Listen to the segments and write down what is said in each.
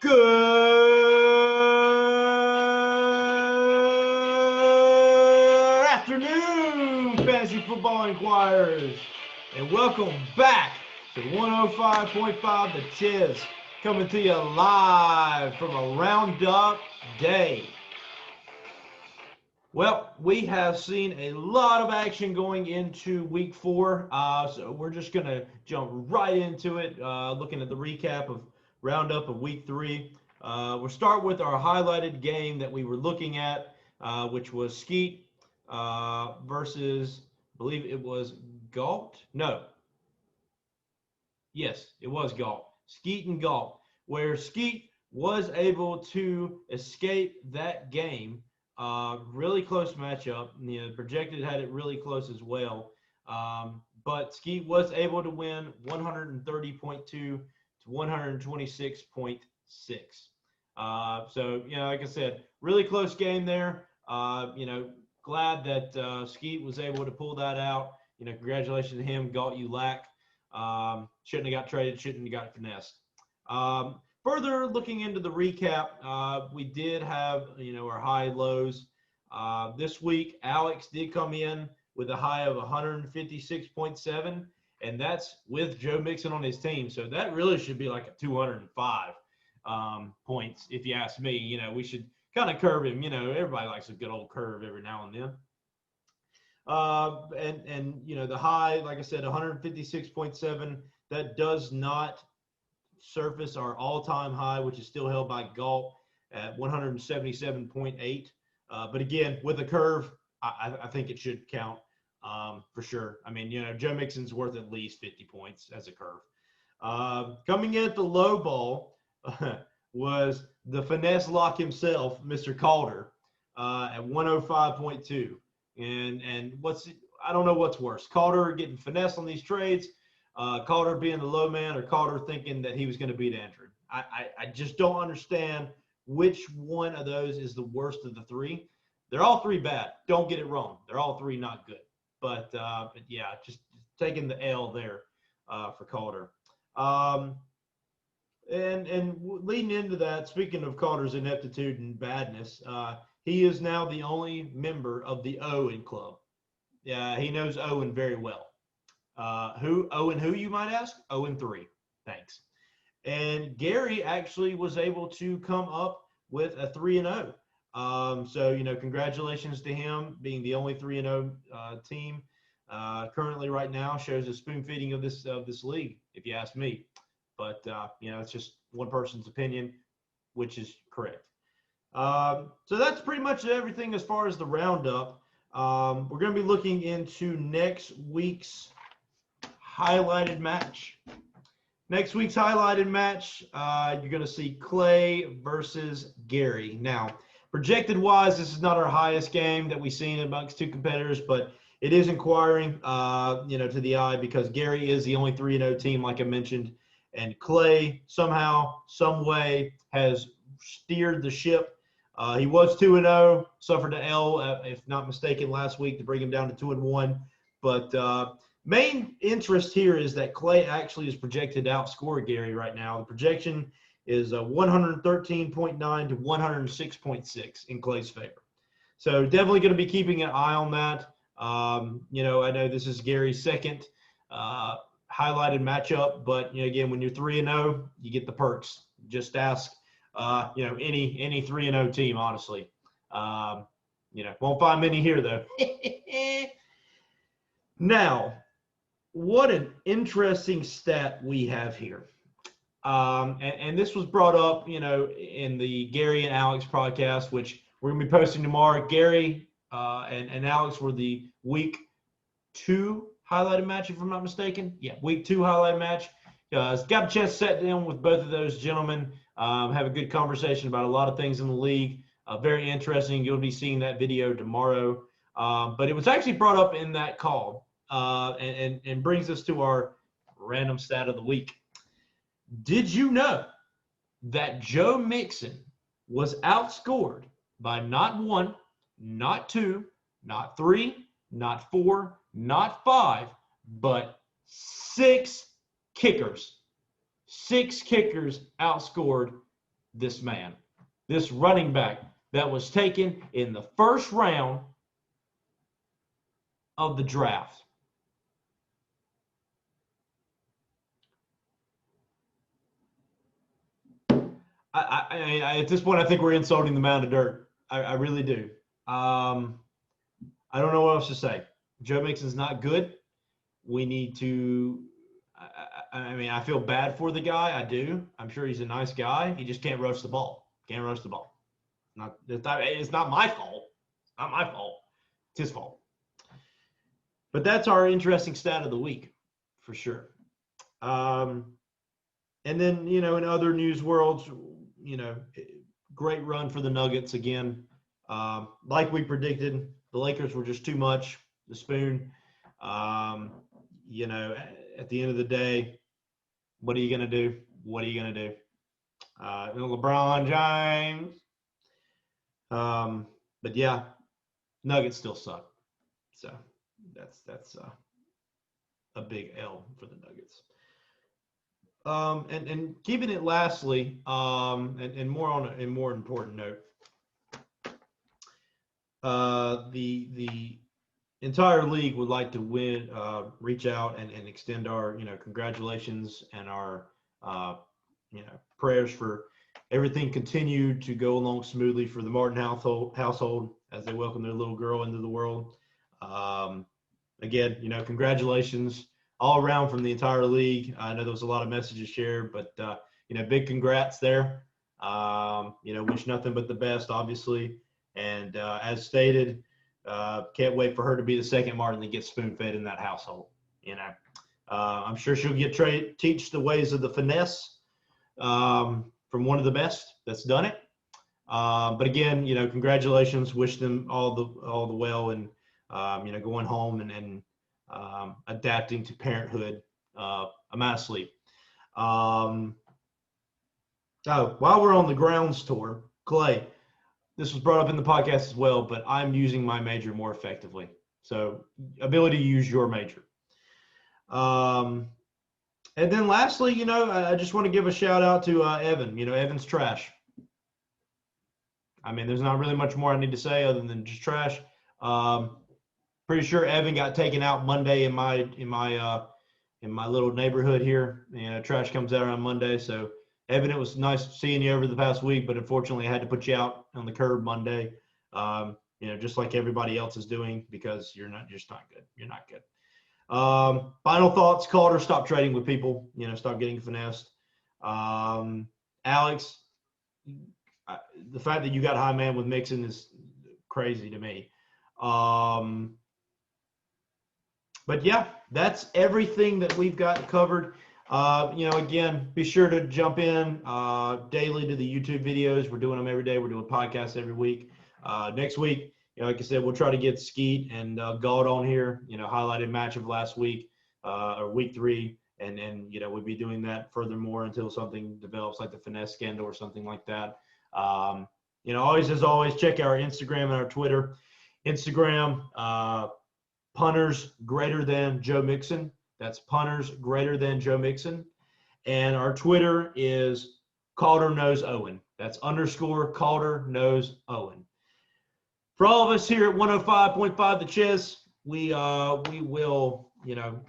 Good afternoon, Fantasy Football Inquirers, and welcome back to 105.5 The CHEZ, coming to you live from a RoundUP day. Well, we have seen a lot of action going into week 4, so we're just going to jump right into it, looking at the recap of RoundUP of week 3. We'll start with our highlighted game that we were looking at, which was Skeet versus, I believe it was Galt. No. Yes, it was Galt. Skeet and Galt, where Skeet was able to escape that game. Really close matchup. You know, projected had it really close as well. But Skeet was able to win 130.2 to 126.6. So, you know, like I said, really close game there. You know, glad that Skeet was able to pull that out. You know, congratulations to him. Galt, you lack. Shouldn't have got traded. Shouldn't have got finessed. Further looking into the recap, we did have, you know, our high lows. This week, Alex did come in with a high of 156.7, and that's with Joe Mixon on his team. So that really should be like a 205 points, if you ask me. You know, we should kind of curve him. You know, everybody likes a good old curve every now and then. And you know, the high, like I said, 156.7, that does not surface our all-time high, which is still held by Galt at 177.8. But again, with a curve, I think it should count for sure. I mean, you know, Joe Mixon's worth at least 50 points as a curve. Coming in at the low ball was the finesse lock himself, Mr. Calder, at 105.2. And I don't know what's worse, Calder getting finesse on these trades, Calder being the low man, or Calder thinking that he was going to beat Andrew. I just don't understand which one of those is the worst of the three. They're all three bad. Don't get it wrong. They're all three not good. But yeah, just taking the L there for Calder. And leading into that, speaking of Calder's ineptitude and badness, he is now the only member of the Owen Club. Yeah, he knows Owen very well. Owen who, you might ask? Owen 3. Thanks. And Gary actually was able to come up with a 3-0. So, you know, congratulations to him being the only 3-0 team currently right now. Shows a spoon feeding of this league, if you ask me. But you know, it's just one person's opinion, which is correct. So that's pretty much everything as far as the roundup. We're going to be looking into next week's highlighted match. Next week's highlighted match, you're going to see Clay versus Gary. Now, projected wise, this is not our highest game that we've seen amongst two competitors, but it is inquiring, you know, to the eye, because Gary is the only 3-0 team, like I mentioned, and Clay somehow, some way has steered the ship. He was 2-0, suffered an L, if not mistaken, last week to bring him down to 2-1. But main interest here is that Clay actually is projected to outscore Gary right now. The projection is 113.9 to 106.6 in Clay's favor. So definitely going to be keeping an eye on that. You know, I know this is Gary's second highlighted matchup, but you know, again, when you're 3-0, you get the perks. Just ask, you know, any 3-0 team, honestly. You know, won't find many here though. Now, what an interesting stat we have here. And this was brought up, you know, in the Gary and Alex podcast, which we're going to be posting tomorrow. Gary and Alex were the week 2 highlighted match, if I'm not mistaken. Yeah, week 2 highlighted match. Got a chance to sit down with both of those gentlemen, have a good conversation about a lot of things in the league. Very interesting. You'll be seeing that video tomorrow. But it was actually brought up in that call, and brings us to our random stat of the week. Did you know that Joe Mixon was outscored by not 1, not 2, not 3, not 4, not 5, but 6 kickers? 6 kickers outscored this man, this running back that was taken in the first round of the draft. At this point, I think we're insulting the mound of dirt. I really do. I don't know what else to say. Joe Mixon's not good. We need to. I feel bad for the guy. I do. I'm sure he's a nice guy. He just can't rush the ball. Can't rush the ball. It's not my fault. It's not my fault. It's his fault. But that's our interesting stat of the week, for sure. And then, in other news worlds, great run for the Nuggets again. Like we predicted, the Lakers were just too much. The spoon. At the end of the day, what are you going to do? What are you going to do? LeBron James. But yeah, Nuggets still suck. So that's a big L for the Nuggets. And keeping it lastly, and more on a more important note, the entire league would like to reach out and extend our, congratulations and our, prayers for everything continued to go along smoothly for the Martin household as they welcome their little girl into the world. Again, congratulations all around from the entire league. I know there was a lot of messages shared, but, big congrats there. Wish nothing but the best, obviously. And as stated, can't wait for her to be the second Martin that gets spoon-fed in that household. I'm sure she'll teach the ways of the finesse from one of the best that's done it. But again, congratulations. Wish them all the well, and going home and adapting to parenthood. I'm out of sleep. While we're on the grounds tour, Clay, this was brought up in the podcast as well, but I'm using my major more effectively. So ability to use your major. And then lastly, I just want to give a shout out to Evan. Evan's trash. There's not really much more I need to say other than just trash. Pretty sure Evan got taken out Monday in my little neighborhood here. Trash comes out on Monday. So Evan, it was nice seeing you over the past week, but unfortunately I had to put you out on the curb Monday. Just like everybody else is doing, because you're just not good. You're not good. Final thoughts, Calder, stop trading with people, stop getting finessed. Alex, the fact that you got high man with Mixon is crazy to me. But yeah, that's everything that we've got covered. Again, be sure to jump in daily to the YouTube videos. We're doing them every day. We're doing podcasts every week. Next week, like I said, we'll try to get Skeet and Galt on here, highlighted match of last week or week 3. And we'll be doing that furthermore until something develops like the finesse scandal or something like that. Always, as always, check our Instagram and our Twitter. Instagram, punters greater than Joe Mixon. That's punters greater than Joe Mixon. And our Twitter is Calder Knows Owen. That's _ Calder Knows Owen. For all of us here at 105.5 The CHEZ, we will,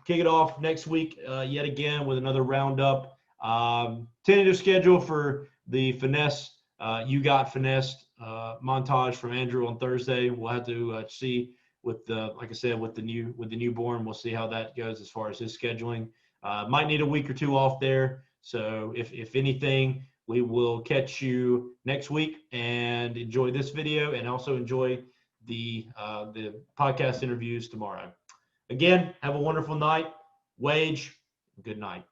kick it off next week yet again with another roundup. Tentative schedule for the finesse, you got finessed montage from Andrew on Thursday. We'll have to see with like I said, with the newborn. We'll see how that goes as far as his scheduling. Might need a week or two off there. So if anything, we will catch you next week, and enjoy this video, and also enjoy the podcast interviews tomorrow. Again, have a wonderful night. Wage, good night.